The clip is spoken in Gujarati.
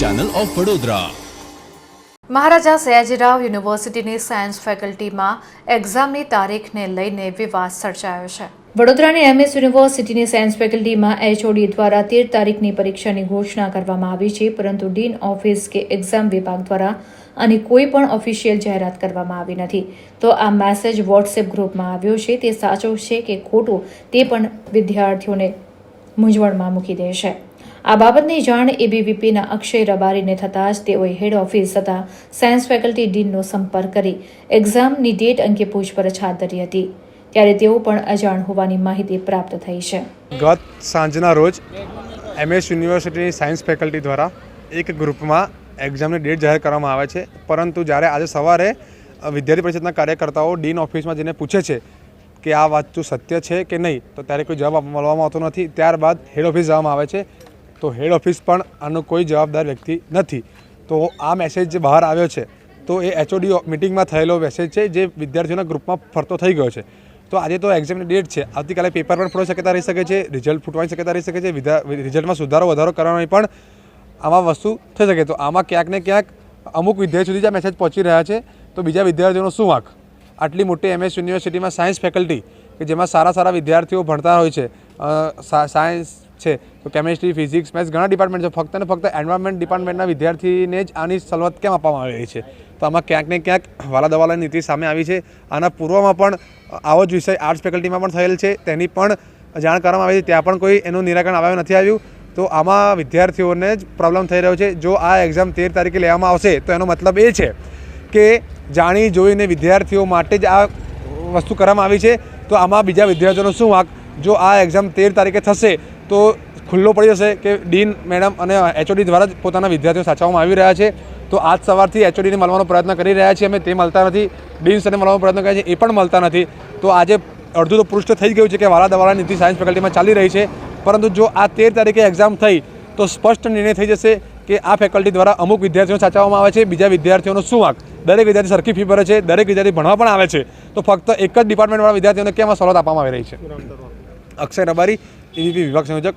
Channel of Vadodara. મહારાજા સયાજીરાવ યુનિવર્સિટીની સાયન્સ ફેકલ્ટીમાં એક્ઝામની તારીખને લઈને વિવાદ સર્જાયો છે। વડોદરાની એમએસ યુનિવર્સિટીની સાયન્સ ફેકલ્ટીમાં એચઓડી દ્વારા 13 તારીખની પરીક્ષાની ઘોષણા કરવામાં આવી છે, પરંતુ ડીન ઓફિસ કે એક્ઝામ વિભાગ દ્વારા આની કોઈ પણ ઓફિશિયલ જાહેરાત કરવામાં આવી નથી। તો આ મેસેજ વોટ્સએપ ગ્રુપમાં આવ્યો છે, તે સાચો છે કે ખોટું તે પણ વિદ્યાર્થીઓને મૂંઝવણમાં મૂકી દે છે। આ બાબતની જાણ એબીવીપીના અક્ષય રબારીને થતાં જ તેઓએ હેડ ઓફિસ તથા સાયન્સ ફેકલ્ટી ડીનનો સંપર્ક કરી એક્ઝામની ડેટ અંગે પૂછપરછ હાથ ધરી હતી, ત્યારે તેઓ પણ અજાણ હોવાની માહિતી પ્રાપ્ત થઈ છે। ગત સાંજના રોજ એમએસ યુનિવર્સિટીની સાયન્સ ફેકલ્ટી દ્વારા એક ગ્રુપમાં એક્ઝામની ડેટ જાહેર કરવામાં આવે છે, પરંતુ જ્યારે આજે સવારે વિદ્યાર્થી પરિષદના કાર્યકર્તાઓ ડીન ઓફિસમાં જઈને પૂછે છે કે આ વાત સત્ય છે કે નહીં, તો ત્યારે કોઈ જવાબ મળવામાં આવતો નથી। ત્યારબાદ હેડ ઓફિસ જવામાં આવે છે, તો હેડ ઓફિસ પણ આનો કોઈ જવાબદાર વ્યક્તિ નથી। તો આ મેસેજ જે બહાર આવ્યો છે તો એ એચઓડી મિટિંગમાં થયેલો મેસેજ છે, જે વિદ્યાર્થીઓના ગ્રુપમાં ફરતો થઈ ગયો છે। તો આજે તો એક્ઝામની ડેટ છે, આવતીકાલે પેપર પણ ફોડવાની શક્યતા રહી શકે છે, રિઝલ્ટ ફૂટવાની શક્યતા રહી શકે છે, રિઝલ્ટમાં સુધારો વધારો કરવાની પણ આમાં વસ્તુ થઈ શકે। તો આમાં ક્યાંક ને ક્યાંક અમુક વિદ્યાર્થીઓ સુધી જે મેસેજ પહોંચી રહ્યા છે, તો બીજા વિદ્યાર્થીઓનો શું વાંક? આટલી મોટી એમએસ યુનિવર્સિટીમાં સાયન્સ ફેકલ્ટી કે જેમાં સારા વિદ્યાર્થીઓ ભણતા હોય છે, સાયન્સ છે તો કેમિસ્ટ્રી, ફિઝિક્સ, મેથ્સ ઘણા ડિપાર્ટમેન્ટ છે, ફક્ત ને ફક્ત એન્વાયરમેન્ટ ડિપાર્ટમેન્ટના વિદ્યાર્થીને જ આની સવલત કેમ આપવામાં આવી રહી છે? તો આમાં ક્યાંક ને ક્યાંક વાલા દવાલાની નીતિ સામે આવી છે। આના પૂર્વમાં પણ આવો જ વિષય આર્ટ્સ ફેકલ્ટીમાં પણ થયેલ છે, તેની પણ જાણ કરવામાં આવી છે, ત્યાં પણ કોઈ એનું નિરાકરણ આવ્યું નથી આવ્યું। તો આમાં વિદ્યાર્થીઓને જ પ્રોબ્લેમ થઈ રહ્યો છે। જો આ એક્ઝામ 13 તારીખે લેવામાં આવશે તો એનો મતલબ એ છે કે જાણી જોઈને વિદ્યાર્થીઓ માટે જ આ વસ્તુ કરવામાં આવી છે। તો આમાં બીજા વિદ્યાર્થીઓનો શું વાંક? જો આ એક્ઝામ 13 તારીખે થશે તો ખુલ્લો પડી જશે કે ડીન મેડમ અને એચઓડી દ્વારા જ પોતાના વિદ્યાર્થીઓ સાચવવામાં આવી રહ્યા છે। તો આજ સવારથી એચઓડીને મળવાનો પ્રયત્ન કરી રહ્યા છીએ અમે, તે મળતા નથી, ડીન સાથે મળવાનો પ્રયત્ન કરીએ છીએ, એ પણ મળતા નથી। તો આજે અડધું તો પૃષ્ઠ થઈ ગયું છે કે વાલા દવાલાની નીતિ સાયન્સ ફેકલ્ટીમાં ચાલી રહી છે, પરંતુ જો આ 13 તારીખે એક્ઝામ થઈ તો સ્પષ્ટ નિર્ણય થઈ જશે કે આ ફેકલ્ટી દ્વારા અમુક વિદ્યાર્થીઓને સાચવવામાં આવે છે, બીજા વિદ્યાર્થીઓનો શું વાંક? દરેક વિદ્યાર્થી સરખી ફી ભરે છે, દરેક વિદ્યાર્થી ભણવા પણ આવે છે, તો ફક્ત એક જ ડિપાર્ટમેન્ટવાળા વિદ્યાર્થીઓને કેમ આ સવલત આપવામાં આવી રહી છે? અક્ષય રબારી, એબીપી વિભાગ સંયોજક।